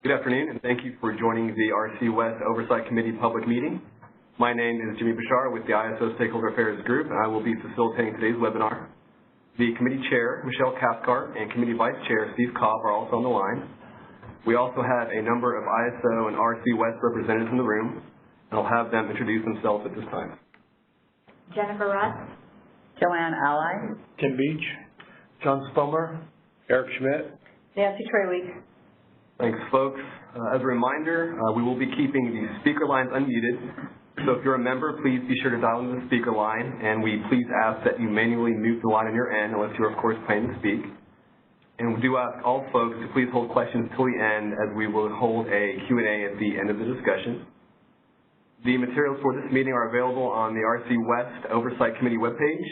Good afternoon, and thank you for joining the RC West Oversight Committee public meeting. My name is Jimmy Bashar with the ISO Stakeholder Affairs Group, and I will be facilitating today's webinar. The committee chair, Michelle Cathcart, and committee vice chair, Steve Cobb, are also on the line. We also have a number of ISO and RC West representatives in the room, and I'll have them introduce themselves at this time. Jennifer Russ. Joanne Ally. Tim Beach. John Spomer. Eric Schmidt. Nancy Treyweek. Thanks, folks. As a reminder, we will be keeping the speaker lines unmuted. So if you're a member, please be sure to dial into the speaker line, and we please ask that you manually mute the line on your end unless you're, of course, planning to speak. And we do ask all folks to please hold questions till the end, as we will hold a Q&A at the end of the discussion. The materials for this meeting are available on the RC West Oversight Committee webpage,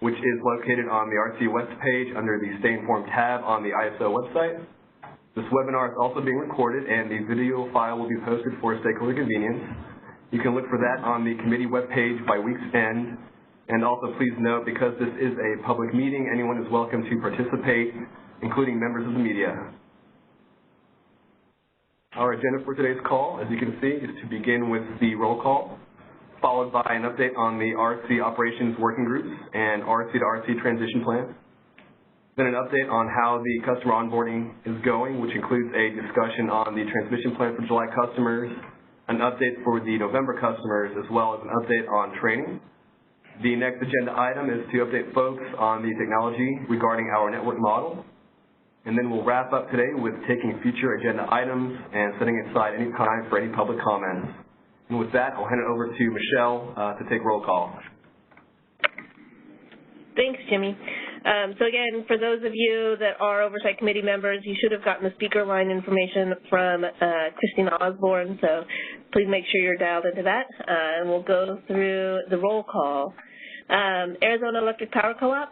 which is located on the RC West page under the Stay Informed tab on the ISO website. This webinar is also being recorded, and the video file will be posted for stakeholder convenience. You can look for that on the committee webpage by week's end. And also please note, because this is a public meeting, anyone is welcome to participate, including members of the media. Our agenda for today's call, as you can see, is to begin with the roll call, followed by an update on the RC operations working groups and RC to RC transition plan. Then an update on how the customer onboarding is going, which includes a discussion on the transmission plan for July customers, an update for the November customers, as well as an update on training. The next agenda item is to update folks on the technology regarding our network model. And then we'll wrap up today with taking future agenda items and setting aside any time for any public comments. And with that, I'll hand it over to Michelle to take roll call. Thanks, Jimmy. So again, for those of you that are Oversight Committee members, you should have gotten the speaker line information from Christina Osborne, so please make sure you're dialed into that. And we'll go through the roll call. Arizona Electric Power Co-op.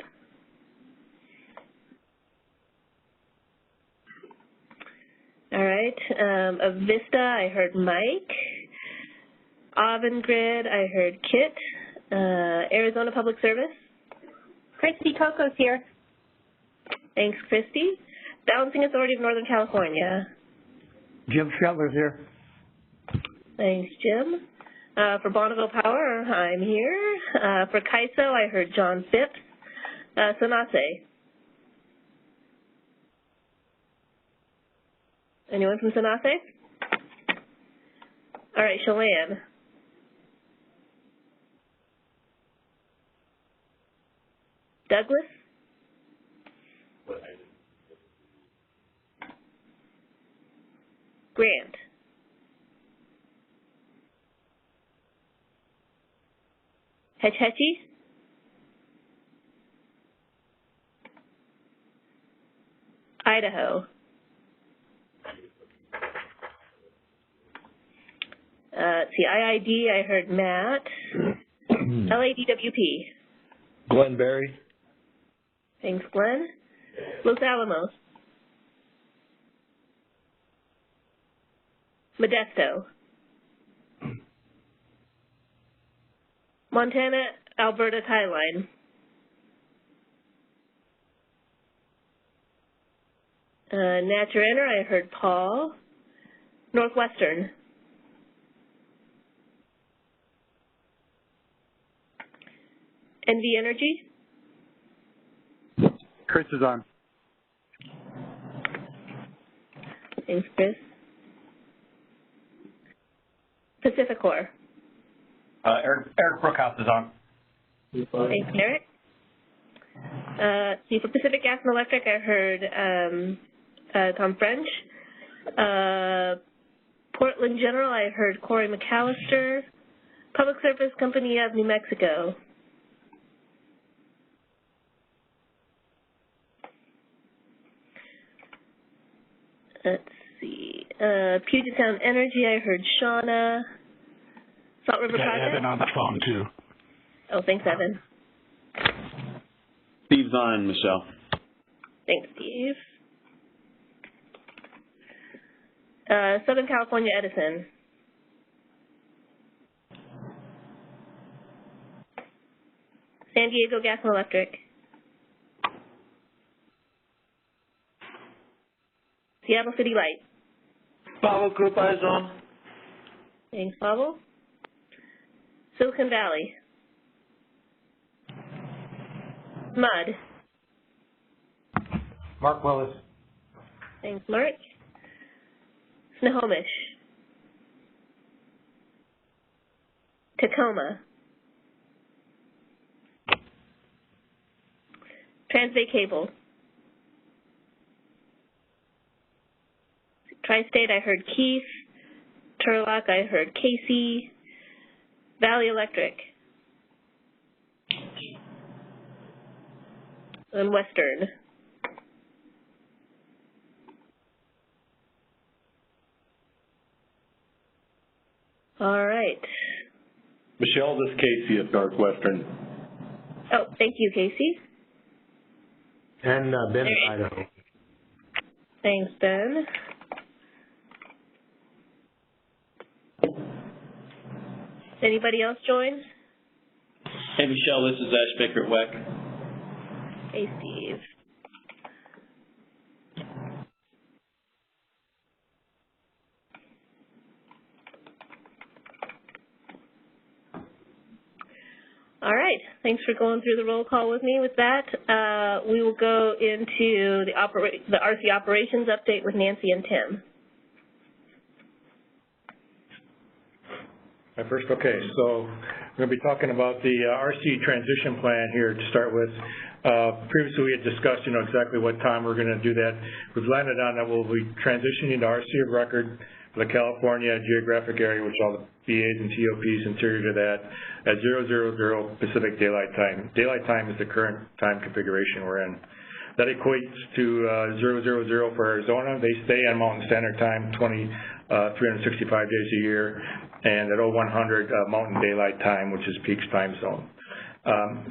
All right. Avista, I heard Mike. Avangrid, I heard Kit. Arizona Public Service. Christy Coco's here. Thanks, Christy. Balancing Authority of Northern California. Jim Shetler's here. Thanks, Jim. For Bonneville Power, I'm here. For CAISO, I heard John Phipps. Sonase. Anyone from Sonase? All right, Chelan. Douglas? Grant? Hetch Hetchy? Idaho? Let's see, IID, I heard Matt. LADWP? Glenn Berry. Thanks, Glenn. Los Alamos. Modesto. Montana, Alberta Tie Line. Naturenter, I heard Paul. Northwestern. NV Energy. Chris is on. Thanks, Chris. Pacificor. Eric Brookhouse is on. Thanks, Eric. See, for Pacific Gas and Electric, I heard Tom French. Portland General, I heard Corey McAllister. Public Service Company of New Mexico. Let's see. Puget Sound Energy, I heard Shauna. Salt River Project. Evan on the phone, too. Oh, thanks, Evan. Steve's on, Michelle. Thanks, Steve. Southern California Edison. San Diego Gas and Electric. Seattle City Light. Pavel, group eyes on. Thanks, Pavel. Silicon Valley. Mud. Mark Willis. Thanks, Mark. Snohomish. Tacoma. Transbay Cable. Tri-State, I heard Keith. Turlock, I heard Casey. Valley Electric. And Western. All right. Michelle, this is Casey at Northwestern. Oh, thank you, Casey. And Ben, Idaho. Thanks, Ben. Anybody else join? Hey, Michelle, this is Ash Baker at WEC. Hey, Steve. All right. Thanks for going through the roll call with me. With that, we will go into the RC operations update with Nancy and Tim. Okay, so we're going to be talking about the RC transition plan here to start with. Previously we had discussed, exactly what time we're going to do that. We've landed on that we'll be transitioning to RC of record for the California geographic area, which all the BAs and TOPs interior to that, at 000 Pacific Daylight Time. Daylight Time is the current time configuration we're in. That equates to 000 for Arizona. They stay on Mountain Standard Time 365 days a year, and at 0100 Mountain Daylight Time, which is Peaks time zone.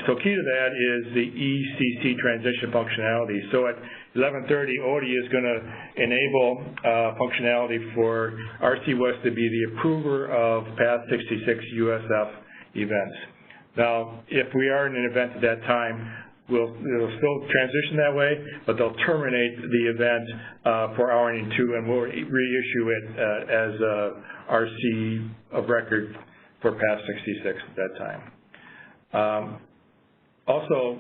So key to that is the ECC transition functionality. So at 11:30, ODI is going to enable functionality for RC West to be the approver of Path 66 USF events. Now, if we are in an event at that time, it'll still transition that way, but they'll terminate the event for hour-ending 2, and we'll reissue it as RC of record for Path 66 at that time. Also,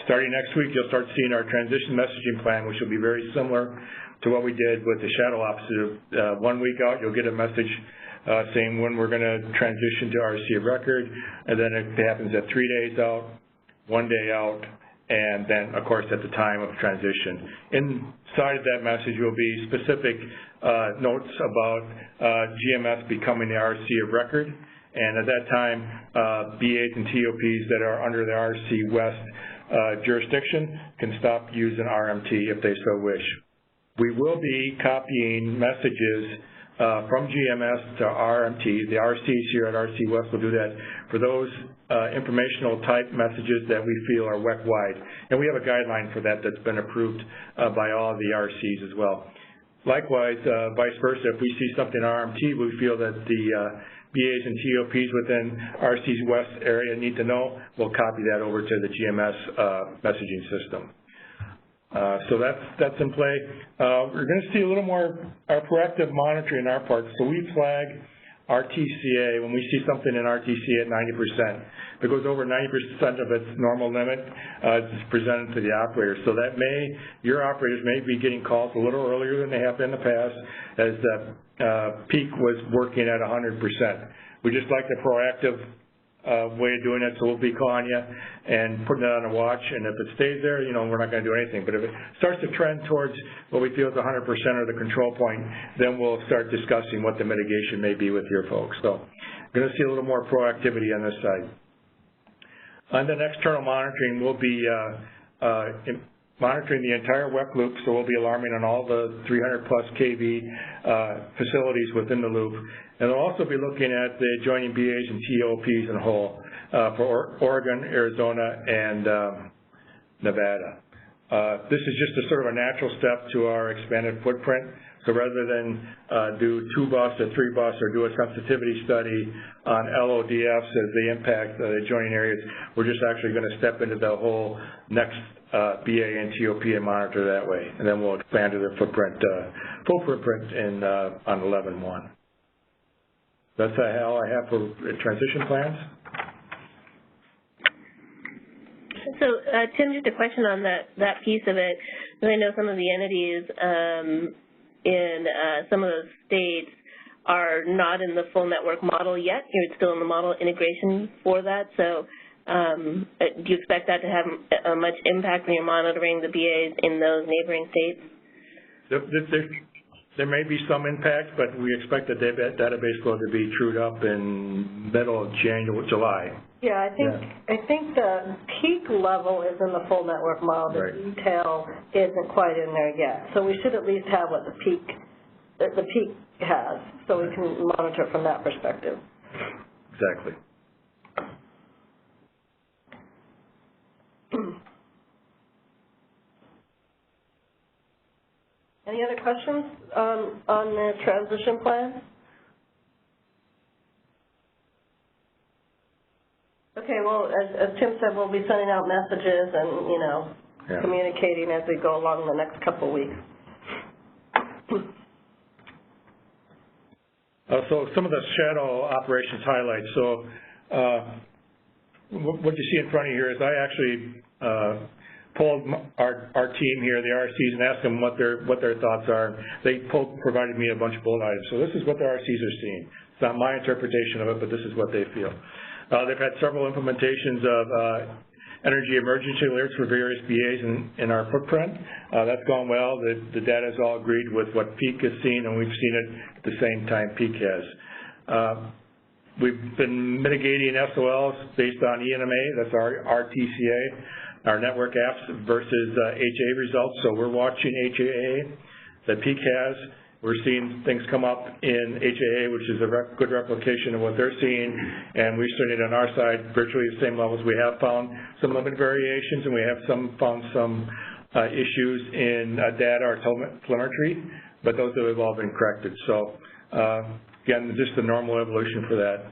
starting next week, you'll start seeing our transition messaging plan, which will be very similar to what we did with the shadow officer. 1 week out, you'll get a message saying when we're going to transition to RC of record, and then it happens at 3 days out, 1 day out, and then, of course, at the time of transition. Inside of that message will be specific notes about GMS becoming the RC of record, and at that time, BAs and TOPs that are under the RC West jurisdiction can stop using RMT if they so wish. We will be copying messages from GMS to RMT. The RCs here at RC West will do that for those informational type messages that we feel are WEC-wide. And we have a guideline for that that's been approved by all the RCs as well. Likewise, vice versa, if we see something RMT, we feel that the BAs and TOPs within RC's West area need to know, we'll copy that over to the GMS messaging system. So that's in play. We're going to see a little more proactive monitoring on our part. So we flag RTCA when we see something in RTCA at 90%. If it goes over 90% of its normal limit, it's presented to the operator. So that your operators may be getting calls a little earlier than they have in the past, as the peak was working at 100%. We just like the proactive way of doing it, so we'll be calling you and putting it on a watch, and if it stays there, we're not going to do anything. But if it starts to trend towards what we feel is 100% or the control point, then we'll start discussing what the mitigation may be with your folks. So we're going to see a little more proactivity on this side. On the external monitoring, we'll be monitoring the entire WEC loop, so we'll be alarming on all the 300-plus kV facilities within the loop. And we'll also be looking at the adjoining BAs and TOPs in whole for Oregon, Arizona, and Nevada. This is just a sort of a natural step to our expanded footprint. So rather than do 2-bus or 3-bus or do a sensitivity study on LODFs as they impact the adjoining areas, we're just actually going to step into the whole next BA and TOP and monitor that way. And then we'll expand to the footprint full footprint on 11-1. That's all I have for transition plans. So, Tim, just a question on that piece of it. I know some of the entities in some of those states are not in the full network model yet. You're still in the model integration for that. So do you expect that to have much impact when you're monitoring the BAs in those neighboring states? There may be some impact, but we expect the database flow to be trued up in middle of July. Yeah, I think the peak level is in the full network model. The right. detail isn't quite in there yet. So we should at least have what the peak has, so we can monitor from that perspective. Exactly. Any other questions on the transition plan? Okay, well, as Tim said, we'll be sending out messages and, communicating as we go along the next couple of weeks. So some of the shadow operations highlights. So what you see in front of you here is I actually pulled our team here, the RCs, and asked them what their thoughts are. They provided me a bunch of bullet items. So this is what the RCs are seeing. It's not my interpretation of it, but this is what they feel. They've had several implementations of energy emergency alerts for various BAs in our footprint. That's gone well. The data is all agreed with what Peak has seen, and we've seen it at the same time Peak has. We've been mitigating SOLs based on ENMA, that's our TCA, our network apps versus HA results. So we're watching HAA that Peak has. We're seeing things come up in HAA, which is a good replication of what they're seeing, and we've seen it on our side virtually the same levels. We have found some limited variations, and we have found some issues in data or telemetry, but those have all been corrected. So again, just the normal evolution for that.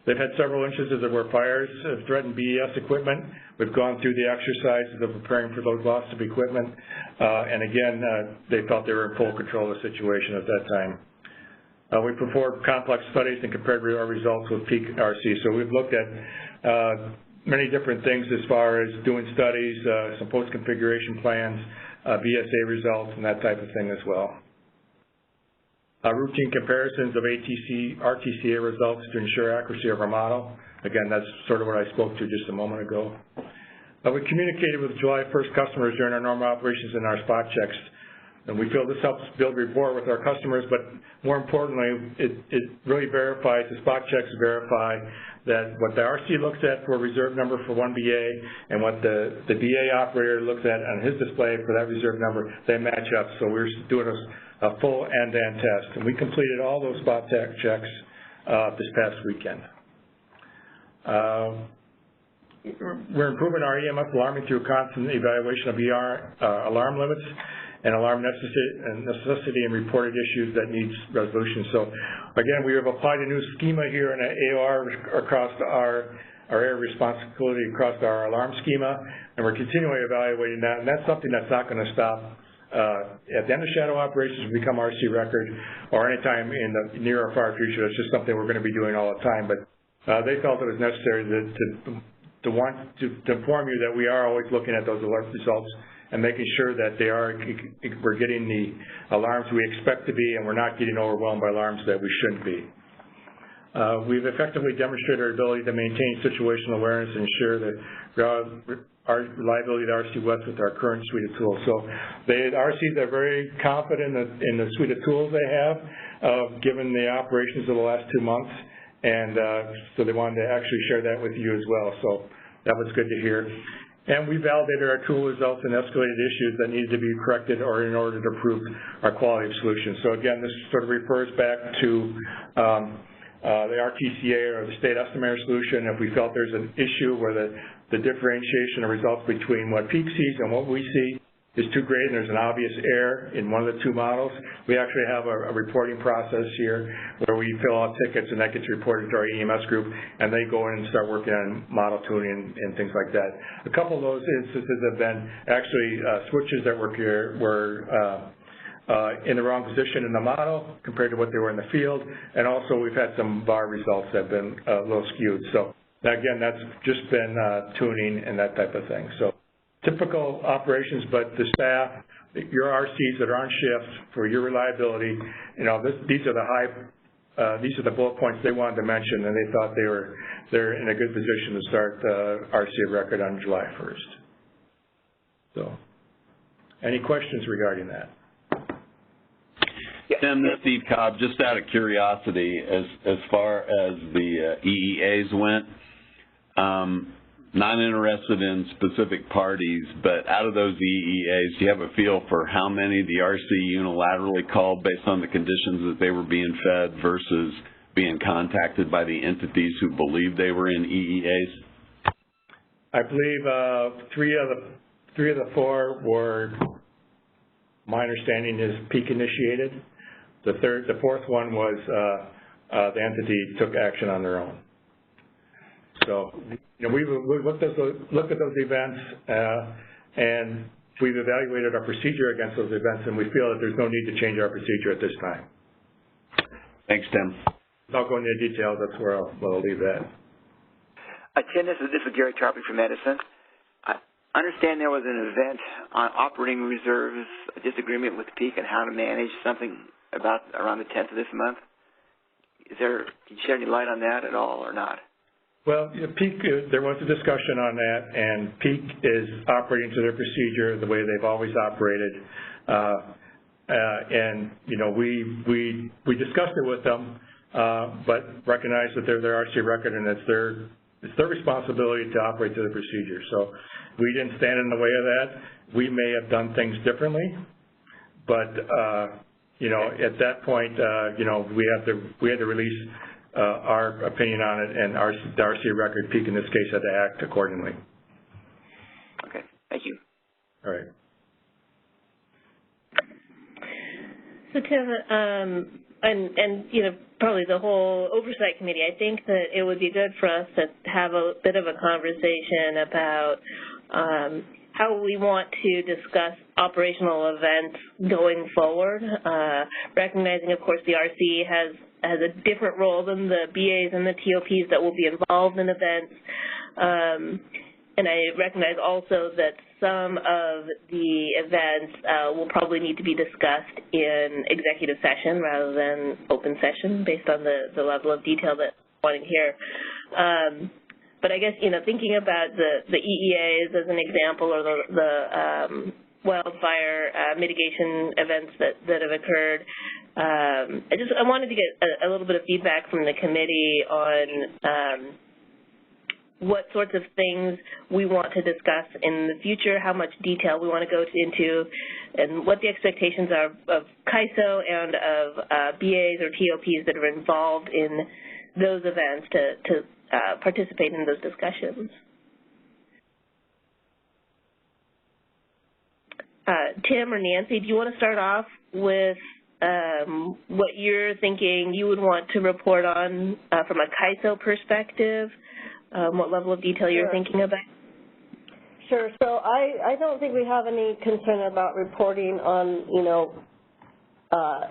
They've had several instances where fires have threatened BES equipment. We've gone through the exercises of preparing for those loss of equipment, and again, they felt they were in full control of the situation at that time. We performed complex studies and compared our results with Peak RC. So we've looked at many different things as far as doing studies, some post-configuration plans, BSA results, and that type of thing as well. Routine comparisons of RTCA results to ensure accuracy of our model. Again, that's sort of what I spoke to just a moment ago. We communicated with July 1st customers during our normal operations and our spot checks, and we feel this helps build rapport with our customers, but more importantly, it really verifies, the spot checks verify that what the RC looks at for a reserve number for one BA and what the BA operator looks at on his display for that reserve number, they match up. So we're doing a full end-to-end test, and we completed all those spot checks this past weekend. We're improving our EMF alarming through constant evaluation of alarm limits and alarm necessity and reported issues that needs resolution. So again, we have applied a new schema here in AOR across our area of responsibility across our alarm schema, and we're continually evaluating that, and that's something that's not going to stop at the end of shadow operations become RC record or anytime in the near or far future. It's just something we're going to be doing all the time, but they felt it was necessary to inform you that we are always looking at those alert results and making sure that we're getting the alarms we expect to be, and we're not getting overwhelmed by alarms that we shouldn't be. We've effectively demonstrated our ability to maintain situational awareness and ensure that our reliability to RC West with our current suite of tools. So the RCs are very confident in the suite of tools they have, given the operations of the last 2 months, and so they wanted to actually share that with you as well. So that was good to hear. And we validated our tool results and escalated issues that needed to be corrected or in order to improve our quality of solution. So again, this sort of refers back to the RTCA or the state estimator solution. If we felt there's an issue where the differentiation of results between what Peak sees and what we see is too great and there's an obvious error in one of the two models, we actually have a reporting process here where we fill out tickets and that gets reported to our EMS group, and they go in and start working on model tuning and things like that. A couple of those instances have been actually switches that were in the wrong position in the model compared to what they were in the field, and also we've had some VAR results that have been a little skewed. So again, that's just been tuning and that type of thing. So typical operations, but the staff, your RCs that are on shift for your reliability, these are the bullet points they wanted to mention, and they thought they're in a good position to start RC of record on July 1st. So, any questions regarding that? Tim, this is Steve Cobb. Just out of curiosity, as far as the EEAs went, not interested in specific parties, but out of those EEAs, do you have a feel for how many the RC unilaterally called based on the conditions that they were being fed versus being contacted by the entities who believed they were in EEAs? I believe three of the four were, my understanding is, peak initiated. The fourth one was the entity took action on their own. So, we've looked at those events, and we've evaluated our procedure against those events, and we feel that there's no need to change our procedure at this time. Thanks, Tim. Without going into detail, that's where I'll leave that. Tim, this is Gary Tarpley from Edison. I understand there was an event on operating reserves, a disagreement with Peak on how to manage something about around the 10th of this month. Can you shed any light on that at all or not? Well, Peak, there was a discussion on that, and Peak is operating to their procedure the way they've always operated. And we discussed it with them, but recognize that they're their RC record, and it's their responsibility to operate to the procedure. So we didn't stand in the way of that. We may have done things differently, but at that point, we had to release our opinion on it, and the RC record, Peak in this case, had to act accordingly. Okay, thank you. All right. So Tim, and probably the whole Oversight Committee, I think that it would be good for us to have a bit of a conversation about how we want to discuss operational events going forward, recognizing, of course, the RC has a different role than the BAs and the TOPs that will be involved in events. And I recognize also that some of the events will probably need to be discussed in executive session rather than open session based on the level of detail that I want to hear. But I guess, thinking about the EEAs as an example, or the wildfire mitigation events that have occurred, I wanted to get a little bit of feedback from the committee on what sorts of things we want to discuss in the future, how much detail we want to go into, and what the expectations are of CAISO and of BAs or TOPs that are involved in those events to participate in those discussions. Tim or Nancy, do you want to start off with what you're thinking you would want to report on from a CAISO perspective, what level of detail you're thinking about? Sure. So I don't think we have any concern about reporting on,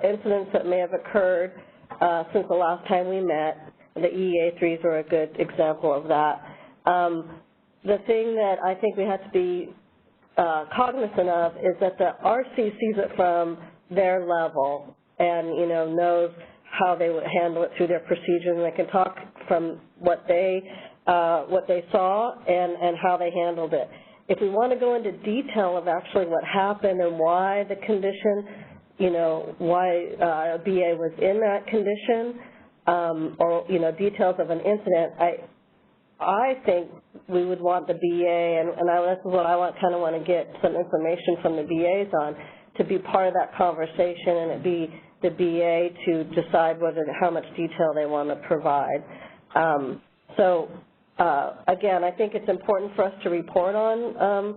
incidents that may have occurred since the last time we met. The EEA3s are a good example of that. The thing that I think we have to be cognizant of is that the RC sees it from their level and, knows how they would handle it through their procedures, and they can talk from what they saw and how they handled it. If we want to go into detail of actually what happened and why the condition, why a BA was in that condition, or, details of an incident, I think we would want the BA, and this is what I kind of want to get some information from the BAs on, to be part of that conversation, and it be the BA to decide how much detail they want to provide. Again, I think it's important for us to report on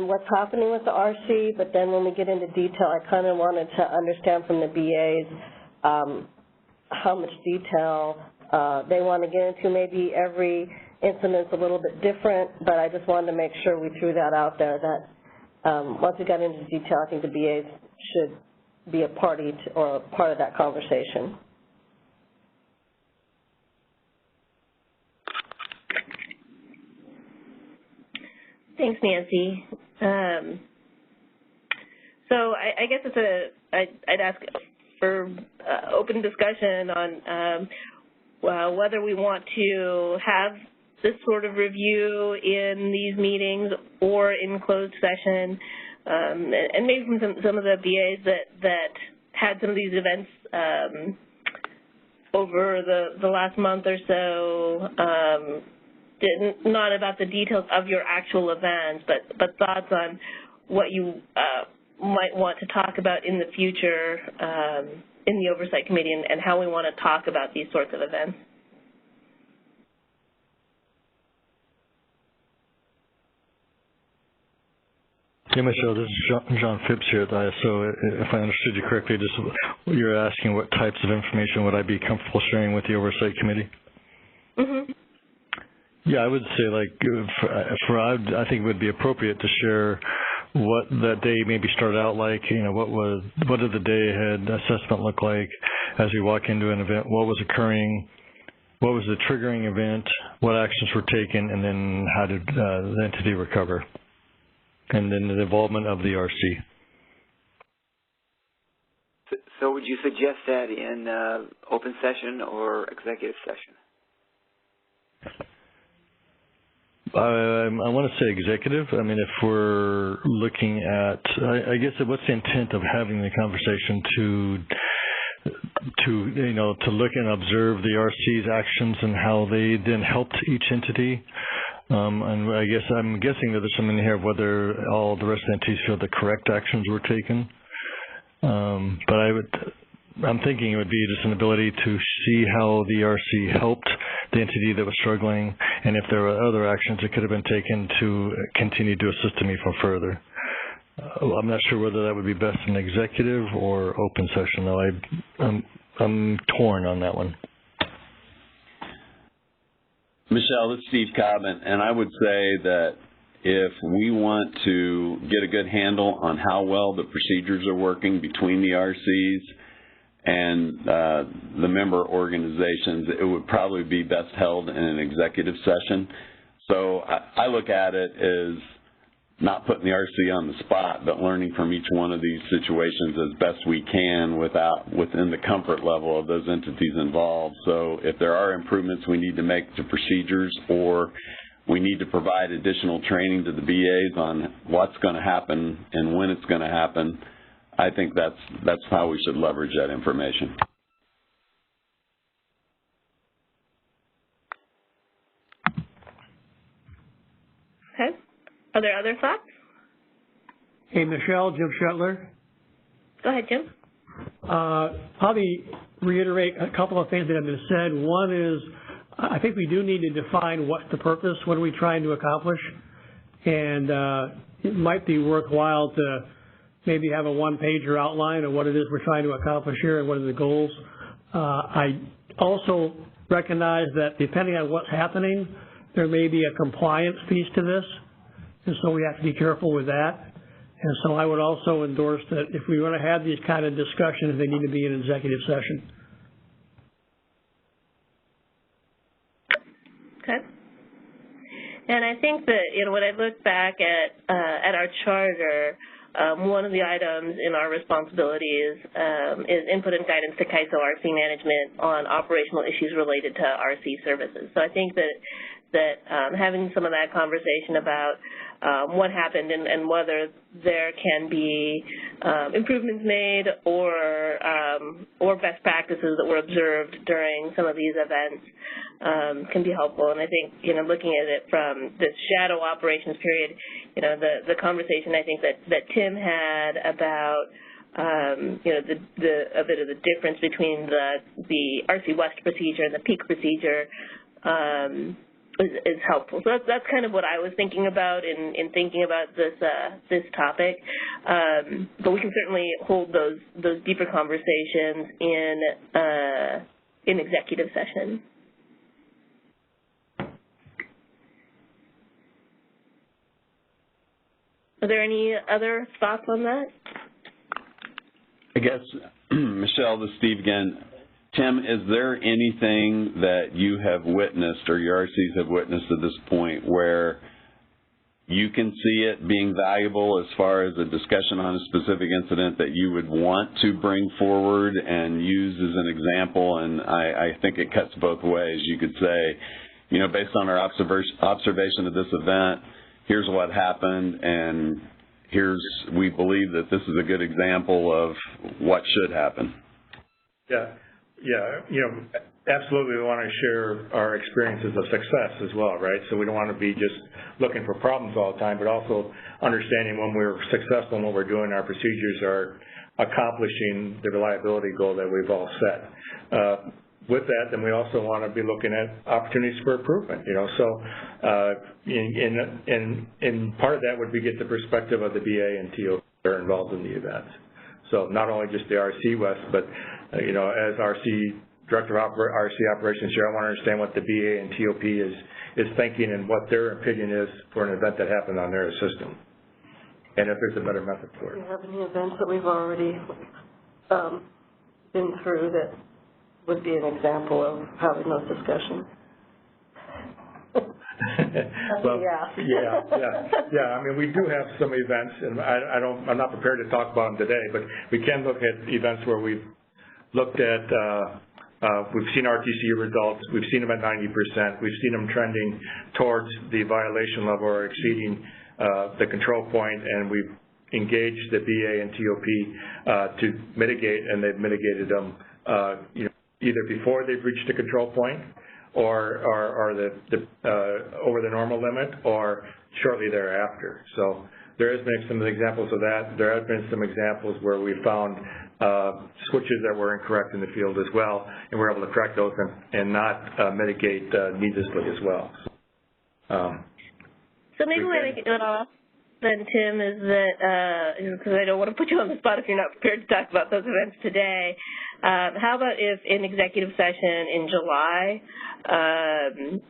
what's happening with the RC, but then when we get into detail, I kind of wanted to understand from the BAs how much detail they want to get into. Maybe every incident's a little bit different, but I just wanted to make sure we threw that out there, that once we got into detail, I think the BAs should be a party to, or part of that conversation. Thanks, Nancy. So I guess I'd ask for open discussion on whether we want to have this sort of review in these meetings or in closed session, and maybe from some of the BAs that had some of these events over the last month or so, not about the details of your actual events, but thoughts on what you might want to talk about in the future in the Oversight Committee and how we want to talk about these sorts of events. Yeah, Michelle, this is John Phipps here at the ISO. If I understood you correctly, you're asking what types of information would I be comfortable sharing with the Oversight Committee? Mm-hmm. Yeah, I would say, I think it would be appropriate to share what that day maybe started out like. What did the day ahead assessment look like as we walk into an event? What was occurring? What was the triggering event? What actions were taken? And then how did the entity recover? And then the involvement of the RC. So would you suggest that in open session or executive session? I want to say executive. I mean, if we're looking at, I guess, what's the intent of having the conversation to look and observe the RC's actions and how they then helped each entity. And I guess I'm guessing that there's something here of whether all the rest of the entities feel the correct actions were taken. But I'm thinking it would be just an ability to see how the RC helped the entity that was struggling, and if there were other actions that could have been taken to continue to assist them even further. I'm not sure whether that would be best in executive or open session, though. I'm torn on that one. Michelle, this is Steve Cobb, and I would say that if we want to get a good handle on how well the procedures are working between the RCs and the member organizations, it would probably be best held in an executive session. So I look at it as not putting the RC on the spot, but learning from each one of these situations as best we can within the comfort level of those entities involved. So if there are improvements we need to make to procedures, or we need to provide additional training to the BAs on what's going to happen and when it's going to happen, I think that's how we should leverage that information. Okay. Are there other thoughts? Hey, Michelle, Jim Shetler. Go ahead, Jim. Probably reiterate a couple of things that have been said. One is, I think we do need to define what's the purpose, what are we trying to accomplish, and it might be worthwhile to maybe have a one-pager outline of what it is we're trying to accomplish here and what are the goals. I also recognize that depending on what's happening, there may be a compliance piece to this, and so we have to be careful with that. And so I would also endorse that if we want to have these kind of discussions, they need to be in executive session. Okay. And I think that, when I look back at our charter, one of the items in our responsibilities is input and guidance to CAISO RC management on operational issues related to RC services. So I think that having some of that conversation about what happened and whether there can be improvements made or best practices that were observed during some of these events can be helpful. And I think, looking at it from this shadow operations period, the conversation I think that Tim had about a bit of the difference between the RC West procedure and the peak procedure is helpful. So that's kind of what I was thinking about in thinking about this topic. But we can certainly hold those deeper conversations in executive session. Are there any other thoughts on that? I guess, Michelle, this is Steve again. Tim, is there anything that you have witnessed or your RCs have witnessed at this point where you can see it being valuable as far as a discussion on a specific incident that you would want to bring forward and use as an example? And I think it cuts both ways. You could say, you know, based on our observation of this event, here's what happened, and we believe that this is a good example of what should happen. Yeah, you know, absolutely we want to share our experiences of success as well, right? So we don't want to be just looking for problems all the time, but also understanding when we're successful in what we're doing, our procedures are accomplishing the reliability goal that we've all set. With that, then we also want to be looking at opportunities for improvement, you know. So and part of that would be get the perspective of the BA and TOP that are involved in the events. So not only just the RC West, but, you know, as RC Director of RC Operations here, I want to understand what the BA and TOP is thinking and what their opinion is for an event that happened on their system, and if there's a better method for it. Do you have any events that we've already been through that would be an example of having those discussions? Well, yeah. I mean, we do have some events, and I'm not prepared to talk about them today, but we can look at events where we've looked at, we've seen RTC results, we've seen them at 90%, we've seen them trending towards the violation level or exceeding the control point, and we've engaged the BA and TOP to mitigate, and they've mitigated them, you know, either before they've reached the control point or over the normal limit or shortly thereafter. So there has been some examples of that. There have been some examples where we found switches that were incorrect in the field as well, and we're able to correct those and not mitigate needlessly as well. So maybe what I could do it off then, Tim, is that, because I don't want to put you on the spot if you're not prepared to talk about those events today, how about if in executive session in July,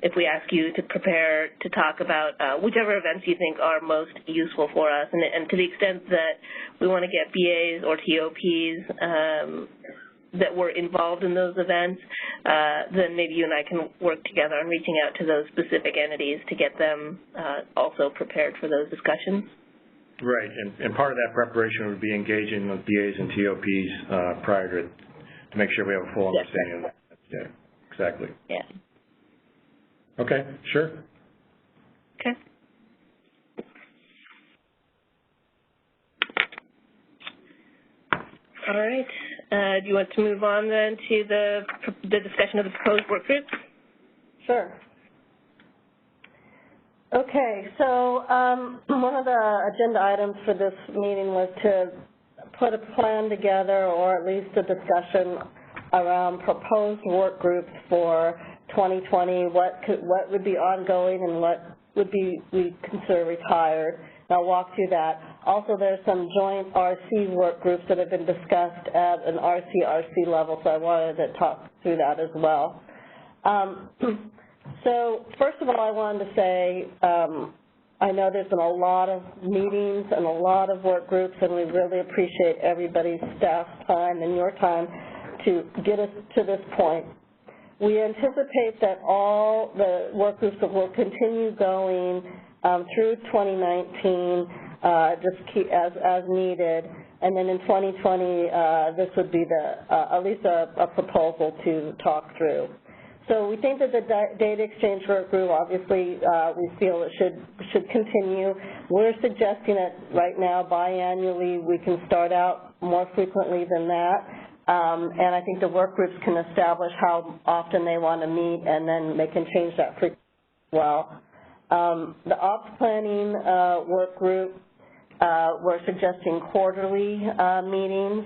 if we ask you to prepare to talk about whichever events you think are most useful for us, and to the extent that we want to get BAs or TOPs that were involved in those events, then maybe you and I can work together on reaching out to those specific entities to get them also prepared for those discussions. Right, and part of that preparation would be engaging with BAs and TOPs prior to make sure we have a full understanding of that. Yeah, exactly. Yeah. Okay, sure. Okay. All right. Do you want to move on then to the discussion of the proposed work group? Sure. Okay, so one of the agenda items for this meeting was to put a plan together, or at least a discussion around proposed work groups for 2020, what would be ongoing and what would be we consider retired. And I'll walk through that. Also, there's some joint RC work groups that have been discussed at an RC level, so I wanted to talk through that as well. So first of all, I wanted to say I know there's been a lot of meetings and a lot of work groups, and we really appreciate everybody's staff time and your time to get us to this point. We anticipate that all the work groups will continue going through 2019, just keep as needed, and then in 2020, this would be at least a proposal to talk through. So we think that the data exchange work group, obviously, we feel it should continue. We're suggesting that right now, biannually, we can start out more frequently than that. And I think the work groups can establish how often they want to meet, and then they can change that frequency as well. The ops planning work group, we're suggesting quarterly meetings.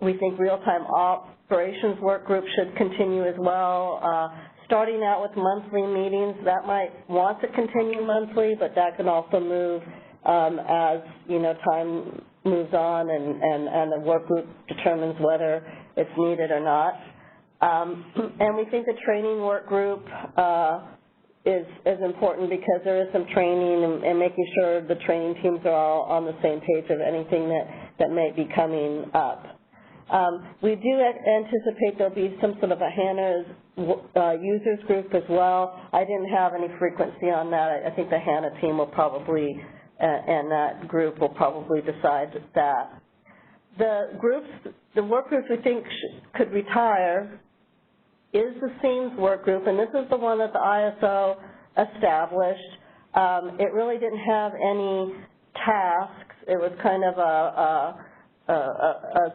We think real-time operations work group should continue as well. Starting out with monthly meetings, that might want to continue monthly, but that can also move as, you know, time moves on and the work group determines whether it's needed or not. And we think the training work group is important because there is some training and making sure the training teams are all on the same page of anything that may be coming up. We do anticipate there'll be some sort of a HANA users group as well. I didn't have any frequency on that. I think the HANA team will probably, and that group will probably decide that. The work groups we think could retire is the SEAMS work group, and this is the one that the ISO established. It really didn't have any tasks. It was kind of a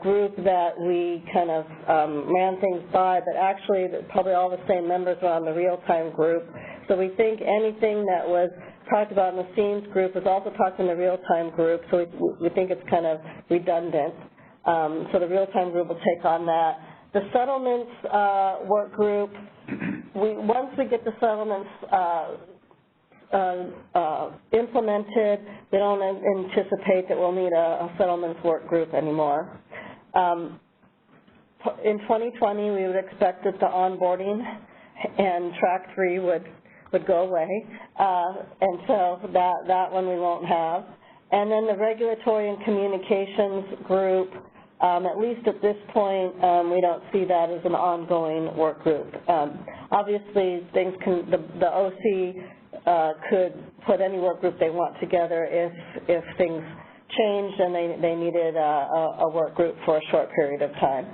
group that we kind of ran things by, but actually probably all the same members are on the real-time group. So we think anything that was talked about in the SEAMS group is also talked in the real-time group, so we think it's kind of redundant. So the real-time group will take on that. The settlements work group, once we get the settlements implemented, we don't anticipate that we'll need a settlements work group anymore. In 2020, we would expect that the onboarding and track 3 would go away, and so that one we won't have. And then the regulatory and communications group, at least at this point, we don't see that as an ongoing work group. Obviously, things can, the OC could put any work group they want together if things changed and they needed a work group for a short period of time.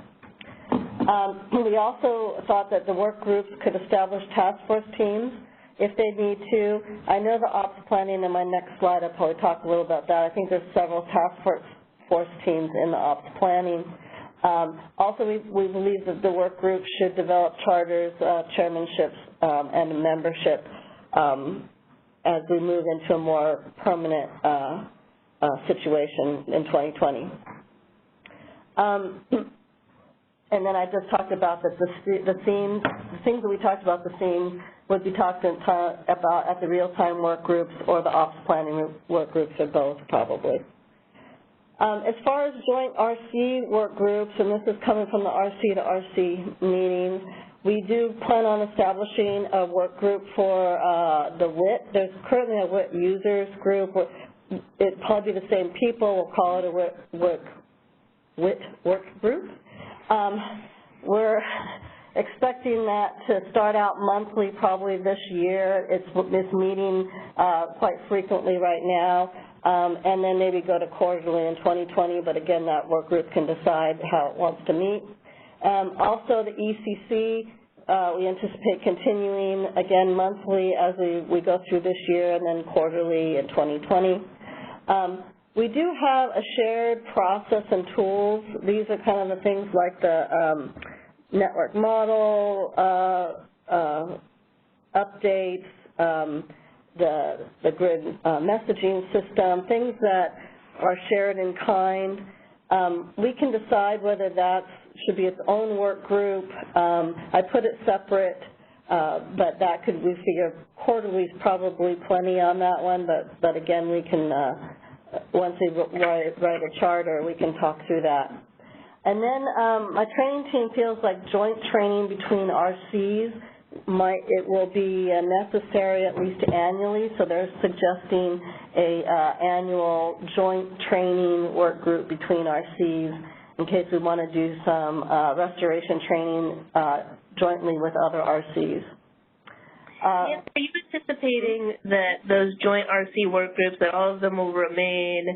We also thought that the work groups could establish task force teams if they need to. I know the ops planning in my next slide, I'll probably talk a little about that. I think there's several task force teams in the ops planning. Also, we believe that the work group should develop charters, chairmanships, and membership as we move into a more permanent situation in 2020. And then I just talked about that the things that we talked about, the themes would be talked about at the real-time work groups or the ops planning work groups, or both probably. As far as joint RC work groups, and this is coming from the RC to RC meetings, we do plan on establishing a work group for the WIT. There's currently a WIT users group. It'd probably be the same people. We'll call it a WIT work group. We're expecting that to start out monthly probably this year. It's meeting quite frequently right now. And then maybe go to quarterly in 2020, but again, that work group can decide how it wants to meet. Also, the ECC, we anticipate continuing, again, monthly as we go through this year, and then quarterly in 2020. We do have a shared process and tools. These are kind of the things like the network model, updates, the grid messaging system, things that are shared in kind. We can decide whether that should be its own work group. I put it separate, but that could, we figure quarterly is probably plenty on that one, but again, we can, once we write a charter, we can talk through that. And then my training team feels like joint training between RCs it will be necessary at least annually, so they're suggesting a annual joint training work group between RCs in case we want to do some restoration training jointly with other RCs. Are you anticipating that those joint RC work groups, that all of them will remain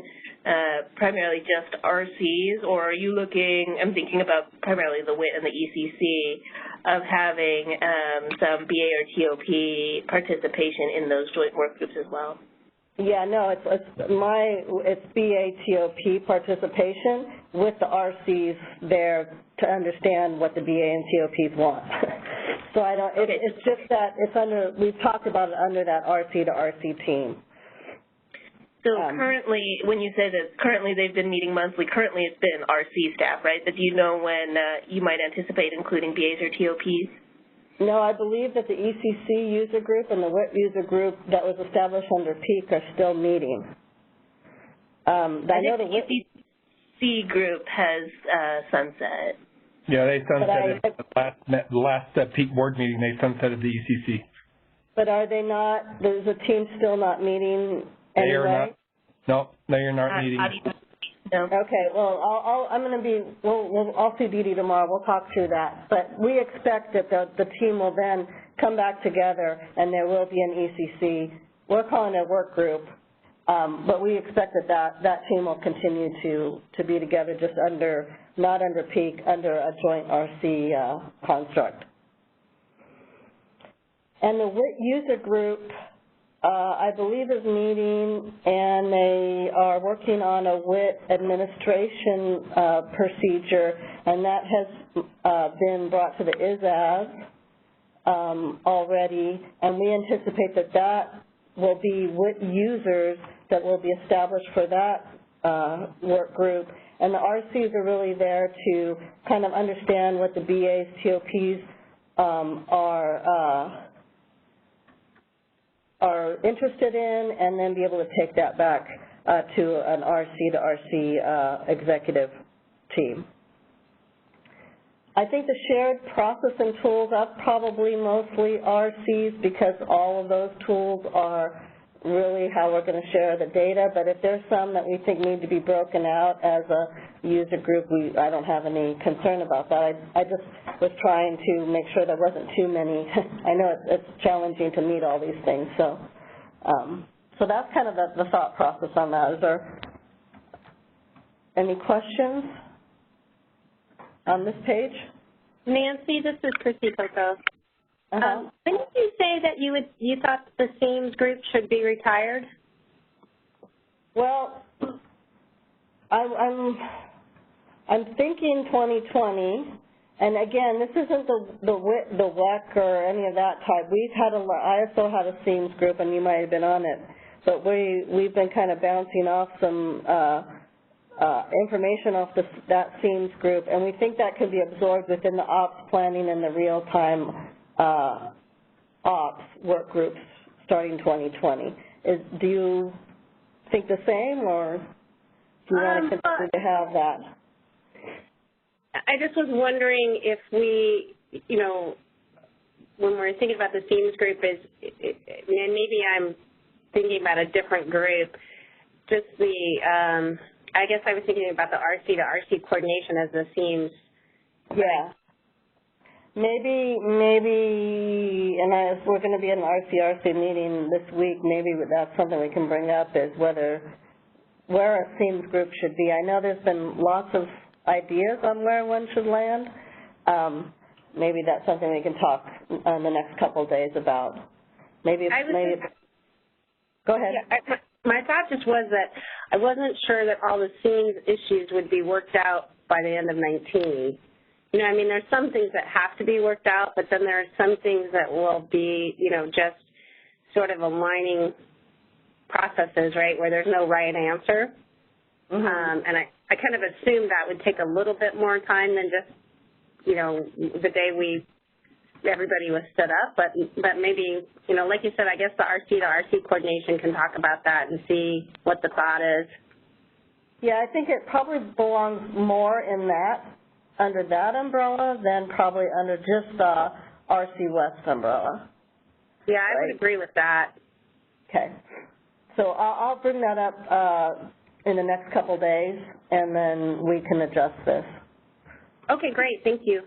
primarily just RCs, or are you looking, I'm thinking about primarily the WIT and the ECC, of having some BA or TOP participation in those joint work groups as well? Yeah, no, it's BA TOP participation with the RCs there to understand what the BA and TOPs want. So I don't, it's just that it's under, we've talked about it under that RC to RC team. So currently, when you say that currently they've been meeting monthly, currently it's been RC staff, right? But do you know when you might anticipate including BAs or TOPs? No, I believe that the ECC user group and the WIT user group that was established under PEAK are still meeting. I know the ECC group has sunset. Yeah, they sunsetted the last PEAK board meeting. They sunsetted the ECC. But are they not, is the team still not meeting anyway? They are not, no, they are not meeting. No. Okay, well, I'm going to be, I'll see Dee Dee tomorrow, we'll talk through that. But we expect that the team will then come back together and there will be an ECC. We're calling it a work group, but we expect that team will continue to be together just under, not under peak, under a joint RC construct. And the WIT user group, I believe, is meeting, and they are working on a WIT administration procedure, and that has been brought to the ISAS already, and we anticipate that will be WIT users that will be established for that work group. And the RCs are really there to kind of understand what the BAs, TOPs are interested in, and then be able to take that back to an RC to RC executive team. I think the shared processing tools, that's probably mostly RCs because all of those tools are really how we're going to share the data, but if there's some that we think need to be broken out as a user group, I don't have any concern about that. I just was trying to make sure there wasn't too many. I know it's challenging to meet all these things, so that's kind of the thought process on that. Is there any questions on this page? Nancy, this is Christy Coco. Didn't you say that you thought the SEAMS group should be retired? Well, I'm thinking 2020, and again, this isn't the WEC or any of that type. I also had a SEAMS group, and you might have been on it, but we've been kind of bouncing off some information off that SEAMS group, and we think that could be absorbed within the ops planning and the real-time ops work groups starting 2020. Do you think the same, or do you want to continue to have that? I just was wondering if we, when we're thinking about the SEAMS group, and maybe I'm thinking about a different group, just I guess I was thinking about the RC to RC coordination as the SEAMS. Yeah. Maybe, and we're going to be in an RC meeting this week, maybe that's something we can bring up is where a SEAMS group should be. I know there's been lots of ideas on where one should land. Maybe that's something we can talk on the next couple of days about. Go ahead. Yeah, my thought just was that I wasn't sure that all the SEAMS issues would be worked out by the end of 19. There's some things that have to be worked out, but then there are some things that will be, just sort of aligning processes, right, where there's no right answer. And I kind of assumed that would take a little bit more time than just, the day everybody was stood up, but maybe, like you said, I guess the RC to RC coordination can talk about that and see what the thought is. Yeah, I think it probably belongs more in under that umbrella than probably under just the RC West umbrella. Yeah, I would agree with that. Okay. So I'll bring that up in the next couple days, and then we can adjust this. Okay, great. Thank you.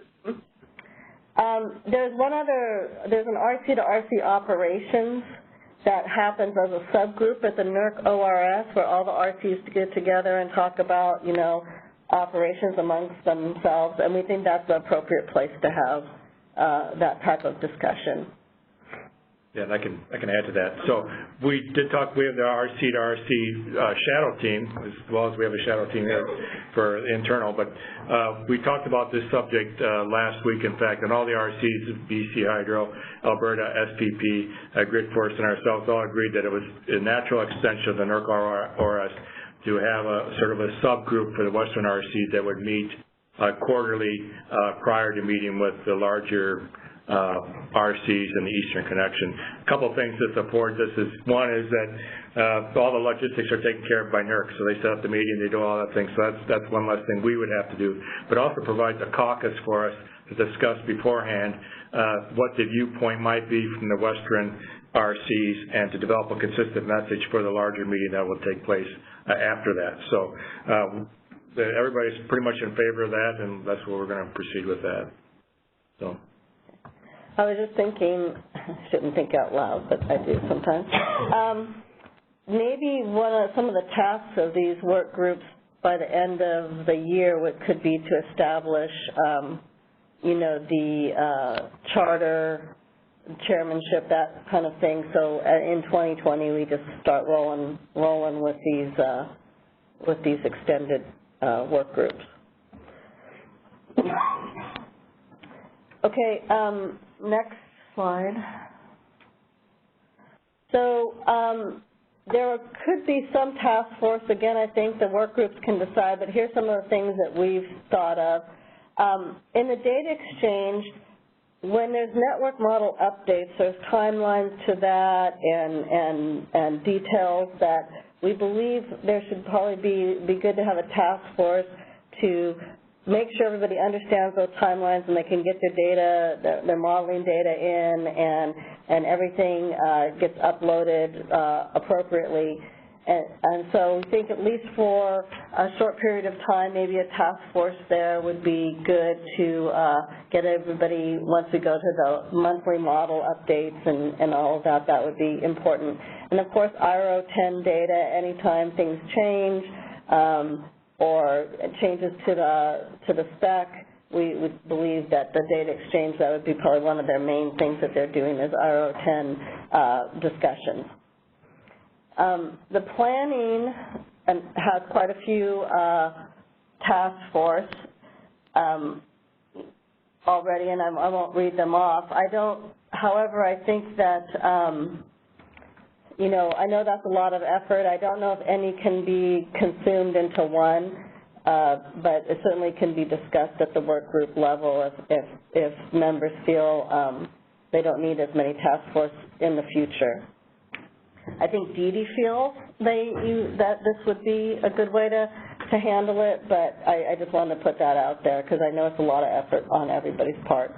There's an RC to RC operations that happens as a subgroup at the NERC ORS where all the RCs get together and talk about, operations amongst themselves, and we think that's the appropriate place to have that type of discussion. Yeah, and I can add to that. So we did talk, we have the RC to RC shadow team, as well as we have a shadow team here for internal, but we talked about this subject last week, in fact, and all the RCs, BC Hydro, Alberta, SPP, Gridforce, and ourselves all agreed that it was a natural extension of the NERC ORS to have a sort of a subgroup for the Western RCs that would meet quarterly prior to meeting with the larger RCs and the Eastern Connection. A couple of things to support this is, one is that all the logistics are taken care of by NERC, so they set up the meeting, they do all that thing, so that's one less thing we would have to do, but also provides a caucus for us to discuss beforehand what the viewpoint might be from the Western RCs and to develop a consistent message for the larger meeting that will take place after that. So everybody's pretty much in favor of that, and that's what we're going to proceed with that. So. I was just thinking, I shouldn't think out loud, but I do sometimes. Maybe some of the tasks of these work groups by the end of the year could be to establish, the charter, chairmanship, that kind of thing. So in 2020, we just start rolling with these extended work groups. Okay, next slide. So there could be some task force. Again, I think the work groups can decide, but here's some of the things that we've thought of. In the data exchange, when there's network model updates, there's timelines to that and details that we believe there should probably be good to have a task force to make sure everybody understands those timelines and they can get their data, their modeling data in, and everything gets uploaded appropriately. And so we think at least for a short period of time, maybe a task force there would be good to get everybody, once we go to the monthly model updates and all of that, that would be important. And of course, IRO 10 data, anytime things change or changes to the spec, we would believe that the data exchange, that would be probably one of their main things that they're doing is IRO 10 discussions. The planning has quite a few task force already, and I won't read them off. However, I think that, I know that's a lot of effort. I don't know if any can be consumed into one, but it certainly can be discussed at the work group level if members feel they don't need as many task forces in the future. I think Dee Dee feels that this would be a good way to handle it, but I just wanted to put that out there because I know it's a lot of effort on everybody's part.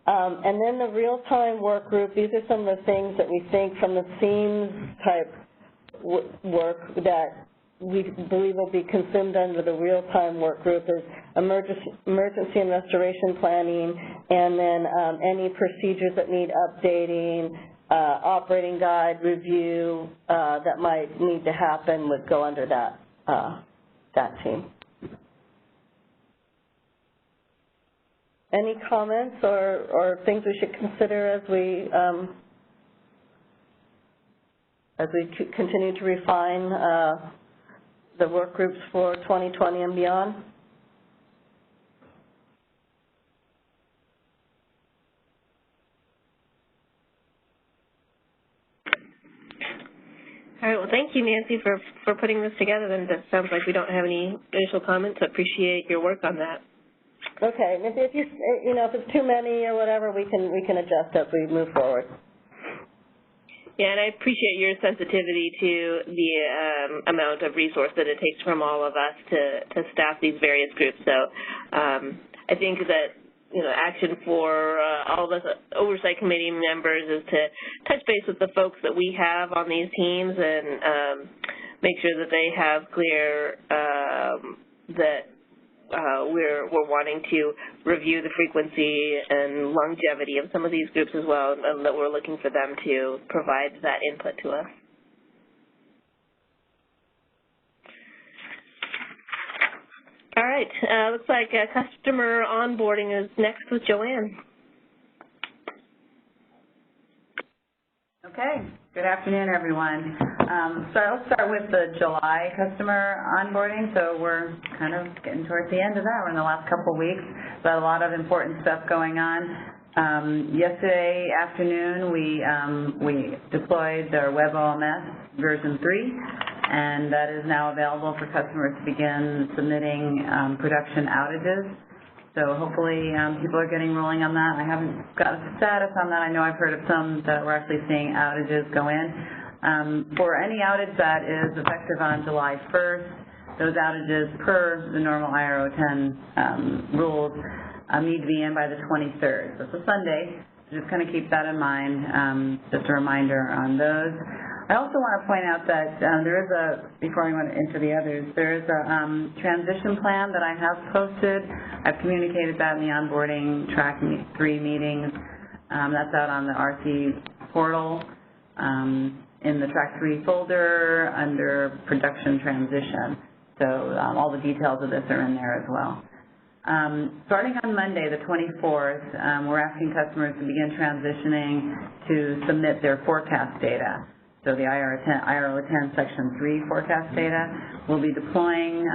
And then the real-time work group, these are some of the things that we think from the themes type work that we believe will be consumed under the real-time work group is emergency and restoration planning, and then any procedures that need updating, operating guide review that might need to happen would go under that team. Any comments or things we should consider as we continue to refine the work groups for 2020 and beyond? All right, well, thank you, Nancy, for putting this together. And it sounds like we don't have any initial comments. I appreciate your work on that. Okay, and if it's too many or whatever, we can adjust as we move forward. Yeah, and I appreciate your sensitivity to the amount of resource that it takes from all of us to staff these various groups. So I think that action for all of us Oversight Committee members is to touch base with the folks that we have on these teams and make sure that they have clear that we're wanting to review the frequency and longevity of some of these groups as well, and that we're looking for them to provide that input to us. All right, looks like customer onboarding is next with Joanne. Okay, good afternoon, everyone. So I'll start with the July customer onboarding. So we're kind of getting towards the end of that. We're in the last couple of weeks, but a lot of important stuff going on. Yesterday afternoon, we deployed our Web OMS version 3. And that is now available for customers to begin submitting production outages. So hopefully people are getting rolling on that. I haven't got a status on that. I know I've heard of some that we're actually seeing outages go in. For any outage that is effective on July 1st, those outages per the normal IRO 10 rules need to be in by the 23rd. So it's a Sunday. just kind of keep that in mind, just a reminder on those. I also want to point out that there is before I went into the others, there is a transition plan that I have posted. I've communicated that in the onboarding track 3 meetings. That's out on the RC portal in the track 3 folder under production transition. So all the details of this are in there as well. Starting on Monday, the 24th, we're asking customers to begin transitioning to submit their forecast data. So the IRO 10 Section 3 forecast data. We'll be deploying